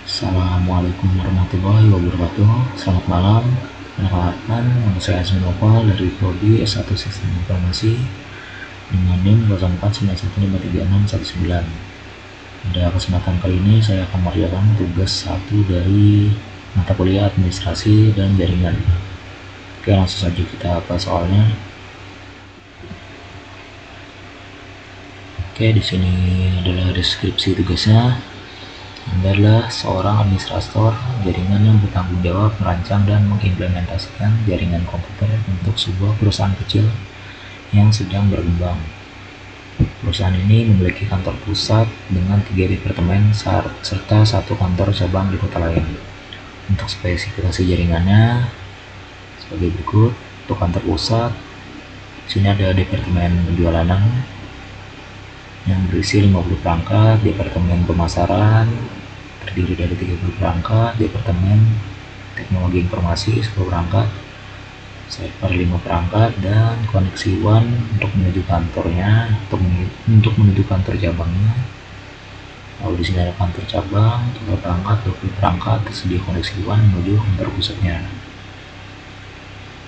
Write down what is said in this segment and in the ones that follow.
Assalamualaikum warahmatullahi wabarakatuh. Selamat malam. Perkenalkan, nama saya Azmi Nopal dari Prodi S1 Sistem Informasi dengan NIM 0491533619. Pada kesempatan kali ini saya akan mengerjakan tugas 1 dari mata kuliah administrasi dan jaringan. Oke, langsung saja kita ke soalnya. Oke, di sini adalah deskripsi tugasnya. Anda adalah seorang administrator jaringan yang bertanggung jawab merancang dan mengimplementasikan jaringan komputer untuk sebuah perusahaan kecil yang sedang berkembang. Perusahaan ini memiliki kantor pusat dengan 3 departemen serta 1 kantor cabang di kota lain. Untuk spesifikasi jaringannya sebagai berikut. Untuk kantor pusat, di sini ada departemen penjualan yang berisi 50 perangkat, departemen pemasaran terdiri dari 30 perangkat, departemen teknologi informasi 10 perangkat, server 5 perangkat, dan koneksi WAN untuk menuju kantornya, untuk menuju kantor cabangnya. Lalu di sini ada kantor cabang, 3 perangkat, 20 perangkat, tersedia koneksi WAN menuju kantor pusatnya.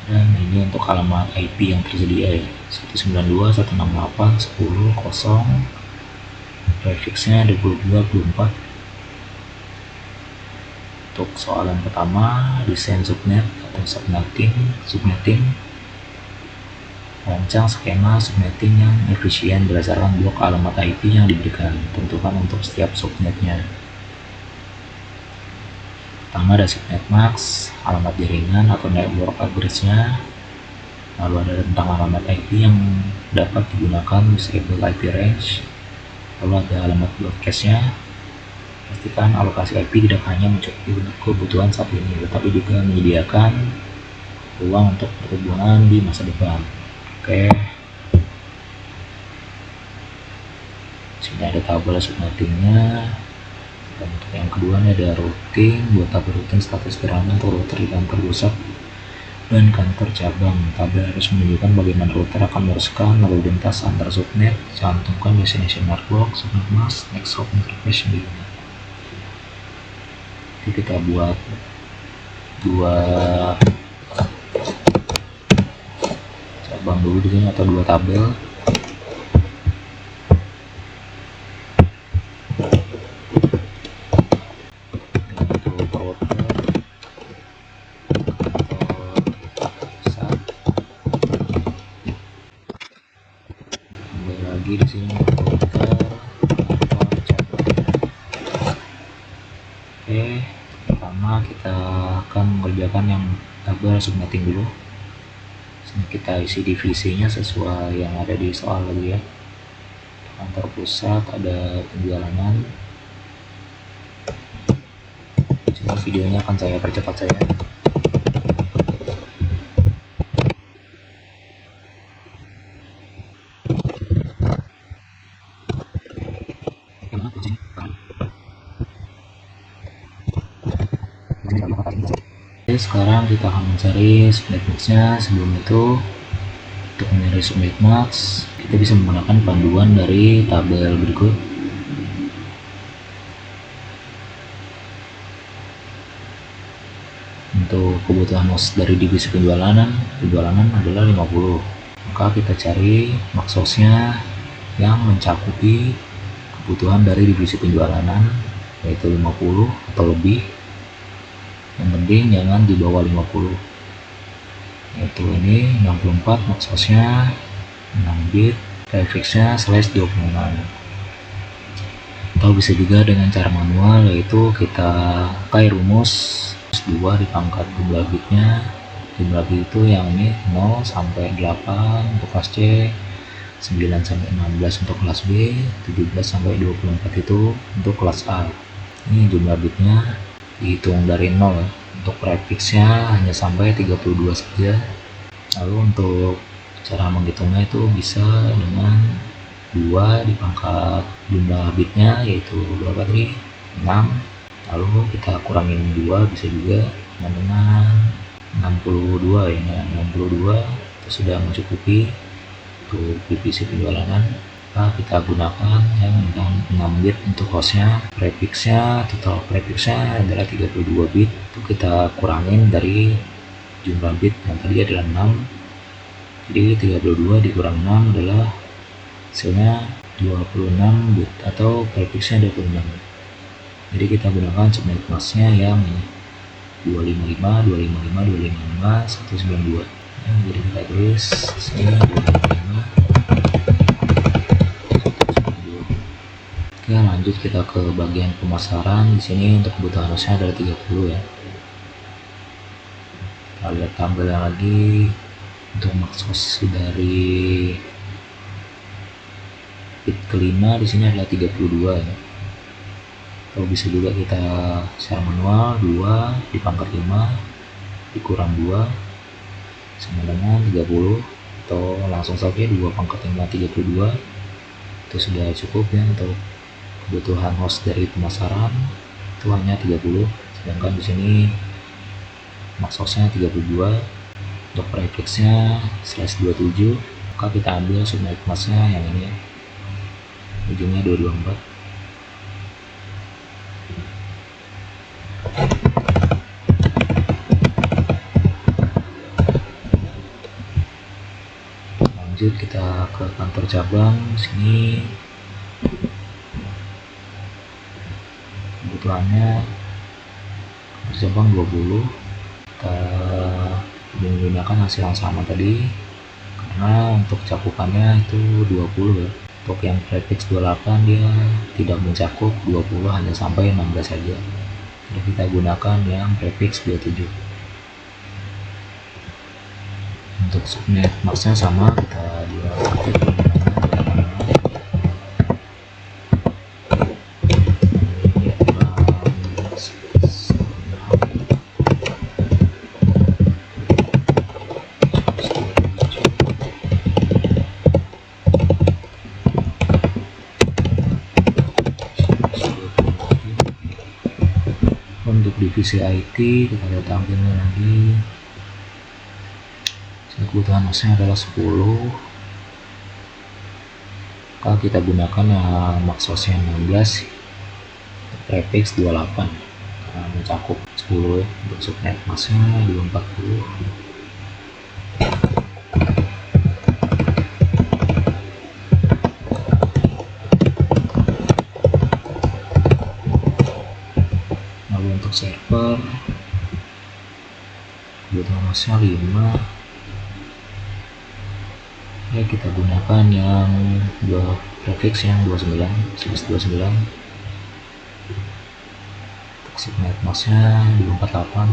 Dan ini untuk alamat IP yang tersedia ya, 192.168.10.0, prefixnya 2224. Untuk soalan pertama, desain subnet atau subnetting, rancang skema subnetting yang efisien berdasarkan blok alamat IP yang diberikan, tentukan untuk setiap subnetnya. Pertama ada subnet max, alamat jaringan atau network address-nya. Lalu ada tentang alamat IP yang dapat digunakan disable IP range. Lalu ada alamat broadcast-nya. Pastikan alokasi IP tidak hanya mencukupi kebutuhan saat ini, tetapi juga menyediakan ruang untuk pertumbuhan di masa depan. Oke. Sini ada tabel subnetting-nya. Dan untuk yang kedua ini ada routing, buat tabel routing status gerangan atau router di kantor pusat dan kantor cabang. Tabel harus menunjukkan bagaimana router akan meneruskan lalu lintas antar subnet. Cantumkan destination network, subnet mask, next hop interface di unit. Jadi kita buat dua cabang dulu di sini atau 2 tabel. Lagi di sini router kantor cabang. Oke, pertama kita akan mengerjakan yang tabel subnetting dulu. Sini kita isi divisinya sesuai yang ada di soal lagi ya. Kantor pusat ada penjualan. Sini videonya akan saya percepat saja. Oke, sekarang kita akan mencari subnet max-nya. Sebelum itu, untuk mencari subnet max, kita bisa menggunakan panduan dari tabel berikut. Untuk kebutuhan max dari divisi penjualan adalah 50. Maka kita cari max source-nya yang mencakupi kebutuhan dari divisi penjualan, yaitu 50 atau lebih. Yang penting jangan di bawah 50, yaitu ini 64, max source-nya 6 bit, prefixnya /26. Atau bisa juga dengan cara manual, yaitu kita pakai rumus 2 di pangkat jumlah bitnya. Jumlah bit itu yang ini 0 sampai 8 untuk kelas C, 9 sampai 16 untuk kelas B, 17 sampai 24 itu untuk kelas A. Ini jumlah bitnya dihitung dari 0. Untuk prefixnya hanya sampai 32 saja. Lalu untuk cara menghitungnya itu bisa dengan 2 di pangkat jumlah bitnya, yaitu berapa tadi? 6. Lalu kita kurangin 2, bisa juga dengan 62 ya. 62 itu sudah mencukupi untuk divisi penjualan. Maka kita gunakan yang 6 bit untuk hostnya. Prefixnya, total prefixnya adalah 32 bit. Itu kita kurangin dari jumlah bit yang tadi adalah 6. Jadi 32 dikurang 6 adalah hasilnya 26 bit atau prefixnya 26. Jadi kita gunakan subnet masknya yang 255, 255, 255, 192. Jadi kita tulis sini 255. Oke, lanjut kita ke bagian pemasaran. Di sini untuk kebutuhan hostnya adalah 30 ya. Kita lihat tabelnya lagi. Untuk max host dari bit kelima di sini adalah 32 ya. Atau bisa juga kita secara manual 2 di pangkat 5 dikurang 2 sama dengan 30, atau langsung saja 2 pangkat 5 32. Itu sudah cukup ya untuk kebutuhan host dari pemasaran, itu hanya 30. Sedangkan di sini max hostnya 32. Untuk prefixnya /27, maka kita ambil subnet masknya yang ini ya, ujungnya 224. Lanjut kita ke kantor cabang. Sini kebutuhannya cabang 20. Kita menggunakan hasil yang sama tadi karena untuk cakupannya itu 20 ya. Untuk yang prefix 28 dia tidak mencakup 20, hanya sampai 16 saja. Jadi kita gunakan yang prefix 27. Untuk subnet masknya sama, kita ketik untuk divisi IT. Kita lihat tampilnya lagi. Kebutuhan hostnya adalah 10. Kalau kita gunakan max hostnya 16, prefix 28 karena mencakup 10 ya. Untuk subnet masknya 240. Lalu untuk server kebutuhan hostnya 5 ya, kita gunakan yang dua prefix yang 29 /29. Untuk subnet masknya 248.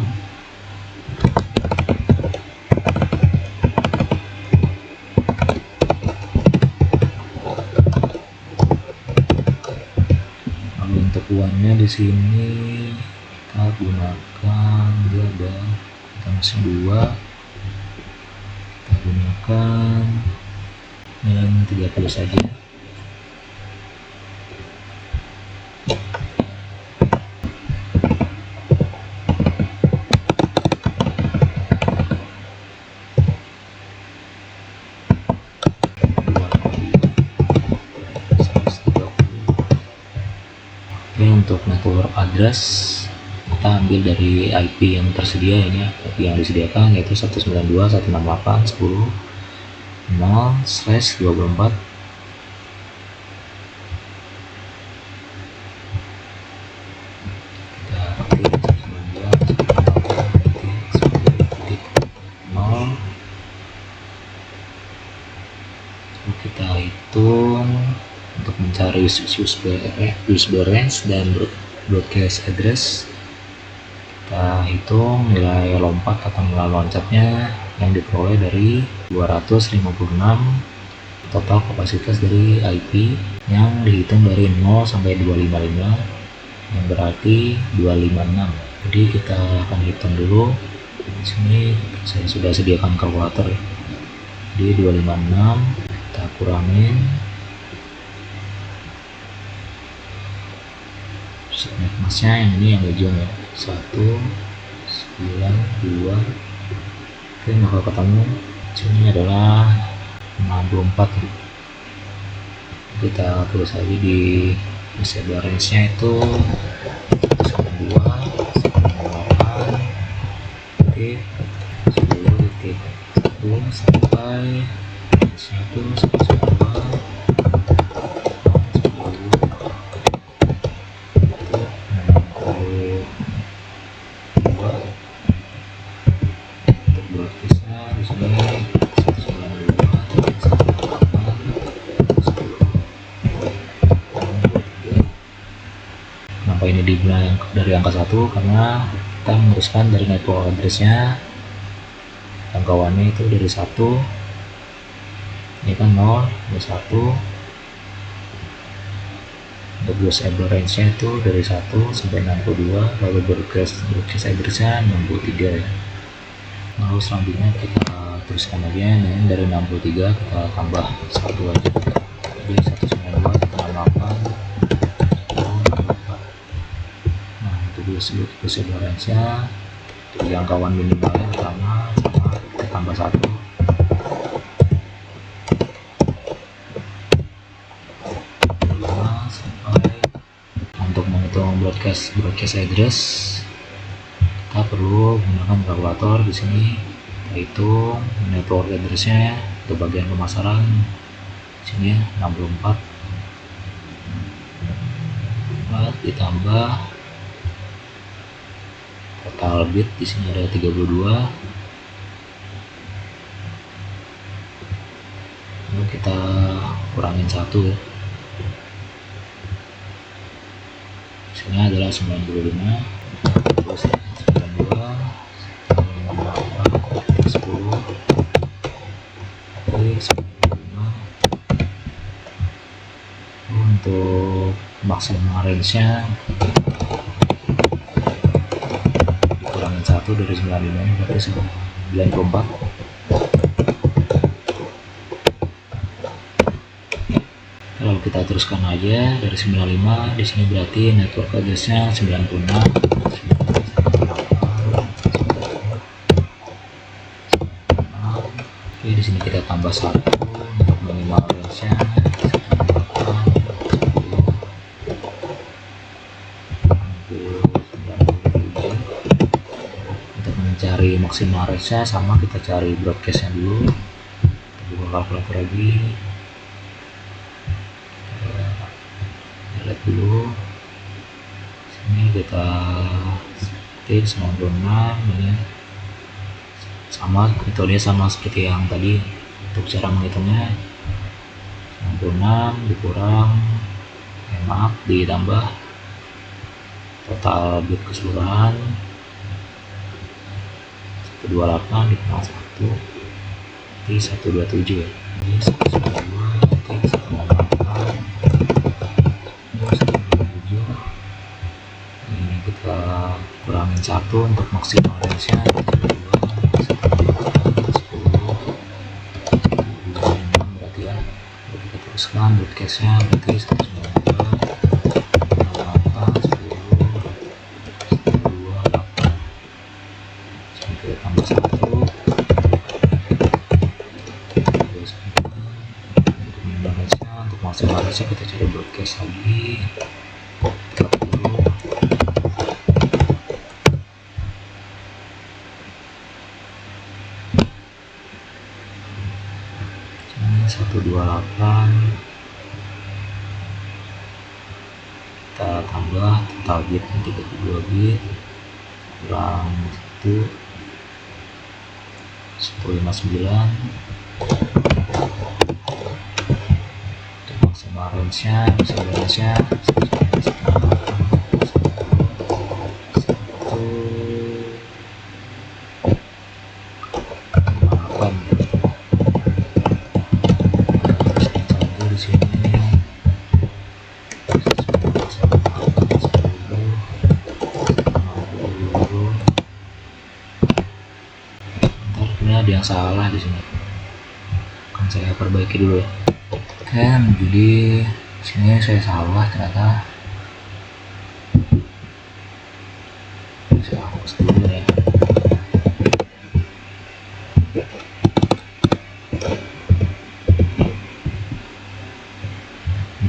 Lalu untuk uannya di sini kita gunakan, dia ada kita 2, kita gunakan yang 30 saja. Oke, untuk network address kita ambil dari IP yang tersedia ini ya, IP yang disediakan yaitu 192.168.10/24. Kita ketik 192.168.10. Lalu kita hitung untuk mencari USB range dan broadcast address. Kita hitung nilai lompat atau nilai loncatnya yang diperoleh dari 256 total kapasitas dari IP yang dihitung dari 0 sampai 255, yang berarti 256. Jadi kita akan hitung dulu. Di sini saya sudah sediakan kalkulator ya. Jadi 256 kita kurangin subnet masknya yang ini yang ujung ya, 192. Oke, maka ketemu sini adalah 64 ya. kita tulis aja di disable range nya itu 192 titik 10 titik 1 sampai 1 kenapa ini dibilang dari angka 1 karena kita menguruskan dari network address-nya jangkauannya itu dari 1, ini kan 0, dari 1, untuk disable range-nya itu dari 1 sampai 62, lalu broadcast address-nya 63 ya. Lalu selanjutnya kita teruskan aja, ini dari 63 kita tambah 1 aja, jadi 192.168. Disable range-nya untuk jangkauan minimalnya pertama sama kita tambah 1 sampai. Untuk menghitung broadcast address kita perlu menggunakan kalkulator. Di sini kita hitung network address-nya untuk bagian pemasaran, di sini 64 ditambah total bit, di sini ada 32. Lalu kita kurangin 1 ya. Di sini adalah 95. Terus 92 10. Oke, 95. Untuk maksimal range-nya dikurangin 1 dari 95 berarti 94. Kalau kita teruskan aja dari 95, di sini berarti network address-nya 96. Oke, di sini kita tambah 1 untuk minimal range-nya. Untuk mencari maksimal range-nya sama kita cari broadcast-nya dulu. Kita buka kalkulator lagi. Lihat dulu, sini kita ketik 96 ini sama, metodenya sama seperti yang tadi. Untuk cara menghitungnya 96 dikurang ditambah total bit keseluruhan 128 dikurang 1 di 127 ya. Ini 192.168. Ini kita kurangin 1 untuk maksimal range-nya 10 berarti ya. Jadi kita teruskan broadcast-nya berarti 192.168. Untuk maksimal range-nya kita cari broadcast lagi 40. Ini 128, kita tambah total bit 32 bit kurang 1 159. Untuk maksimal range-nya di sini ada yang salah di sini, akan saya perbaiki dulu ya. Kan jadi sini saya salah ternyata, saya hapus dulu ya.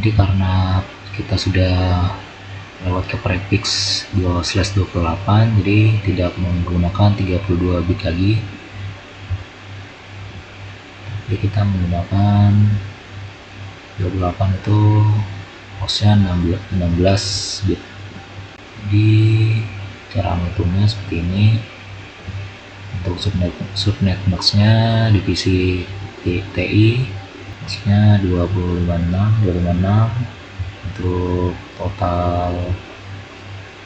Jadi karena kita sudah lewat ke prefix 2/28, jadi tidak menggunakan 32 bit lagi. Jadi kita menggunakan 28 itu hostnya 16 bit. Jadi cara menghitungnya seperti ini. Untuk subnet max-nya divisi TI maksudnya 256. Untuk total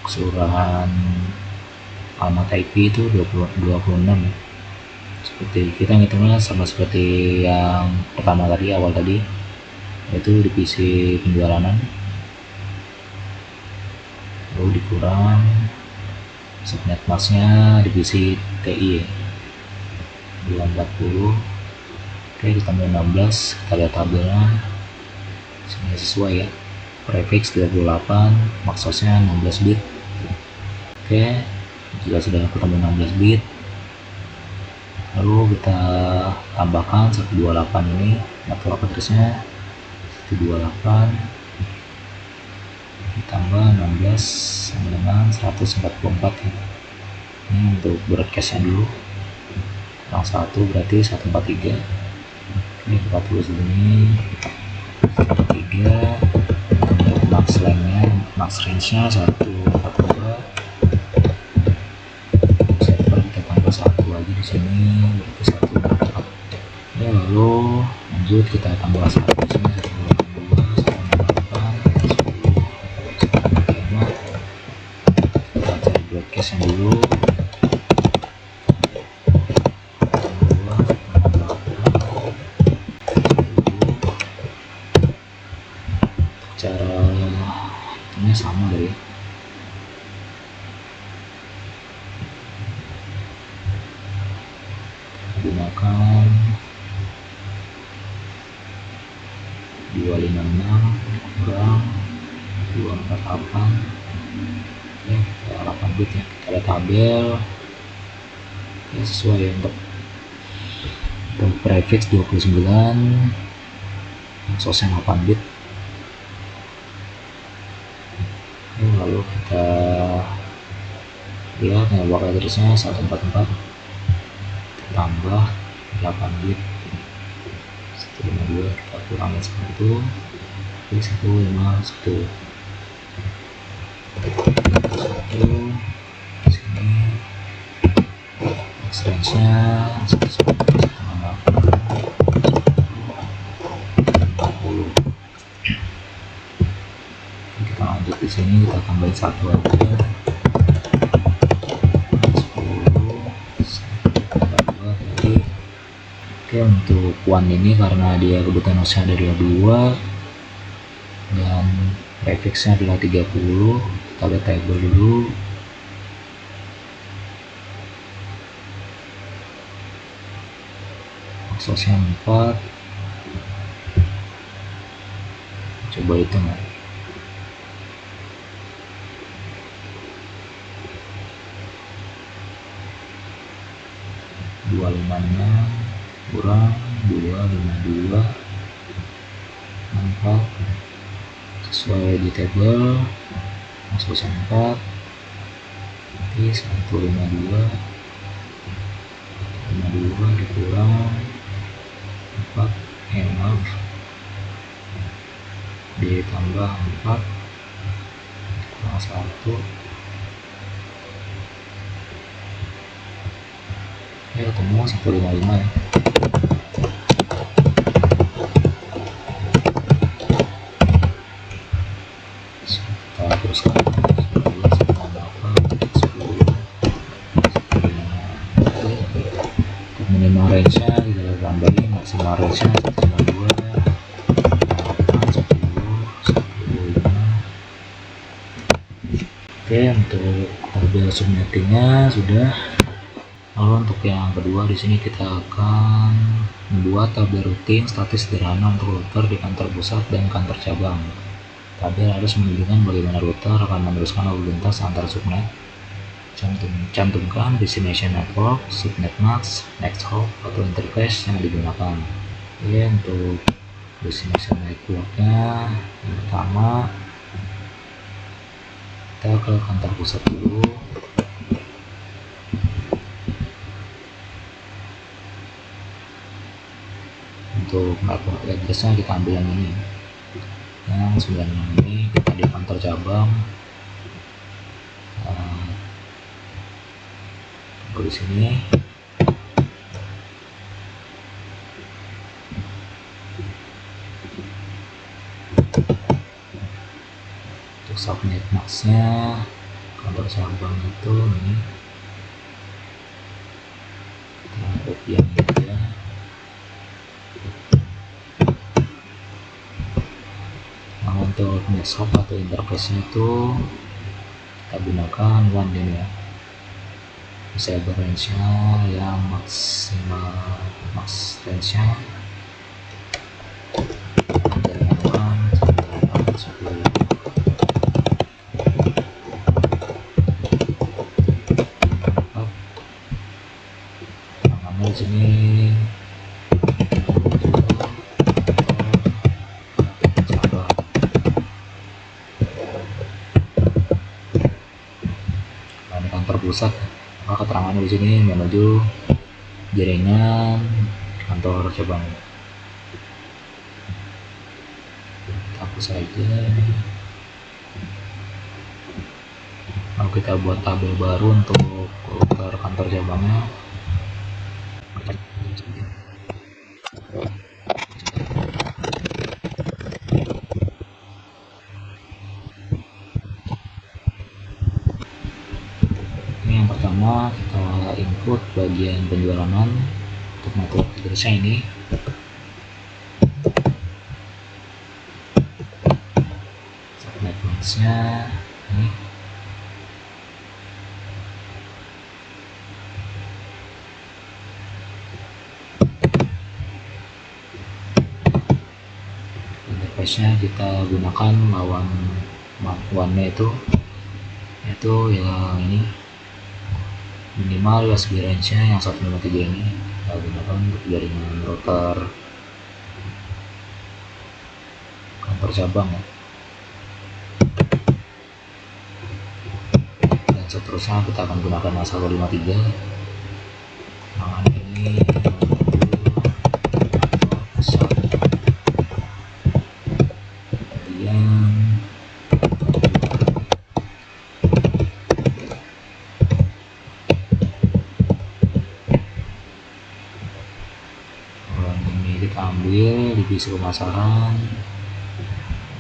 keseluruhan alamat IP itu 26. Seperti kita ngitungnya sama seperti yang pertama tadi, awal tadi, yaitu divisi penjualan, lalu dikurang subnet max-nya divisi TI 240. Oke, ditambah 16, kita lihat tabelnya sini sesuai ya, prefix 38, max hostnya 16 bit. Oke, jika sudah ketemu 16 bit, lalu kita tambahkan 128 ini network address-nya 128 ditambah 16 sama dengan 144 ya. Ini untuk broadcast-nya dulu, kurang 1 berarti 143. Oke, kita tulis ini 143. Untuk max length-nya, max range-nya 142. Server kita tambah 1 lagi di sini berarti 144. Ya, lalu lanjut kita tambah 1 di sini 182, 188. Kita cari broadcast-nya dulu. Cara ini sama dari gunakan 256 kurang 248. Oke, 8 bit ya. Kita lihat tabel ya, sesuai ya. Untuk prefix 29, sosnya 8 bit. Lalu kita lihat network address-nya 144 tambah 8 bit 152, kita kurangin 1, jadi 151. Sini range-nya 150. Kita lanjut di sini, kita tambahin 1 aja. 10 berarti. Oke, untuk one ini karena dia kebetulan hostnya adalah 2 dan prefixnya adalah 30, kita lihat table dulu. Hostnya 4, coba hitung ya. 256 kurang 252 4 sesuai di table, masuk 4 nanti 152 dikurang 4 maaf ditambah 4 kurang 1 ya, ketemu 155 ya. Kita teruskan 10 untuk minimal range nya kita tambahin, maksimal range nya 152 10 Oke, untuk tabel subnettingnya sudah. Lalu untuk yang kedua di sini kita akan membuat tabel rutin statis sederhana untuk router di kantor pusat dan kantor cabang. Tabel harus menunjukkan bagaimana router akan meneruskan lalu lintas antar subnet. Cantumkan destination network, subnet max, next hop atau interface yang digunakan. Oke, untuk Di sini saya networknya. Yang pertama kita ke kantor pusat dulu. Untuk network addressnya kita ambil yang ini, yang 96 ini. Kita di kantor cabang, di sini. Untuk subnet maxnya kantor cabang itu ini, kita copy yang ini aja. Nah, untuk netshop atau interface nya itu kita gunakan one ini ya. Disable range nya yang maksimal, max range nya jaringan 10. Namanya di sini kantor pusat. Maka keterangannya di sini menuju jaringan kantor cabang. Kita hapus saja. Lalu kita buat tabel baru untuk router kantor cabangnya. Yang pertama kita input bagian penjualan untuk network address-nya ini. Subnet max-nya ini. Interface-nya kita gunakan lawan one-nya itu, yaitu yang ini. Minimal USB range-nya yang 153 ini kita gunakan untuk jaringan router kantor cabang ya. Dan seterusnya kita akan gunakan yang 153. Nah, ini pusat. Kemudian kita ambil divisi pemasaran,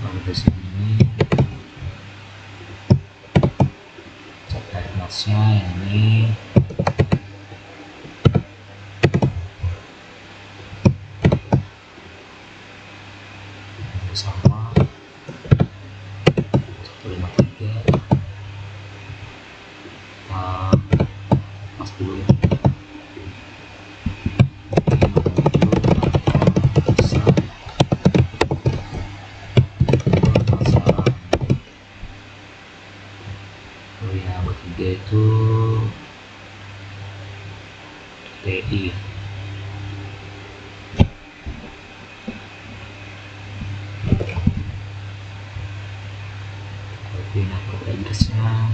lalu di sini subnet max-nya yang ini. Sama 153 pas dulu ya. Yang ketiga itu TI. Copy network address-nya.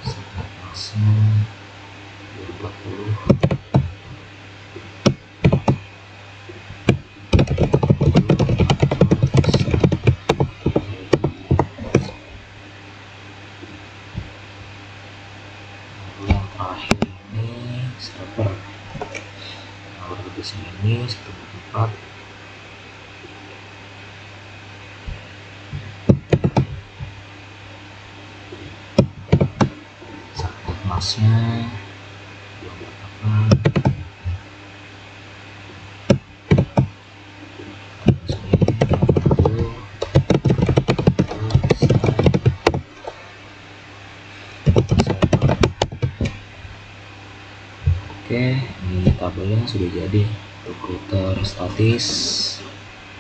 Subnet max-nya 240. Terakhir ini server. Kalau di sini 144. Subnet max-nya 248. Oke, ini tabelnya sudah jadi untuk router statis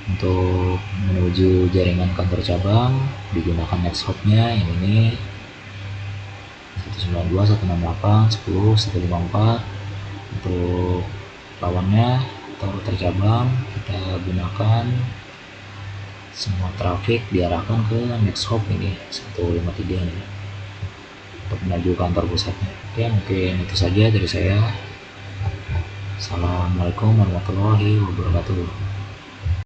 untuk menuju jaringan kantor cabang. Digunakan netshop-nya yang ini 192.168.10.154. Untuk lawannya atau router cabang, kita gunakan semua trafik diarahkan ke next hop ini 153 nih untuk menuju kantor pusatnya. Oke, mungkin itu saja dari saya. Assalamualaikum warahmatullahi wabarakatuh.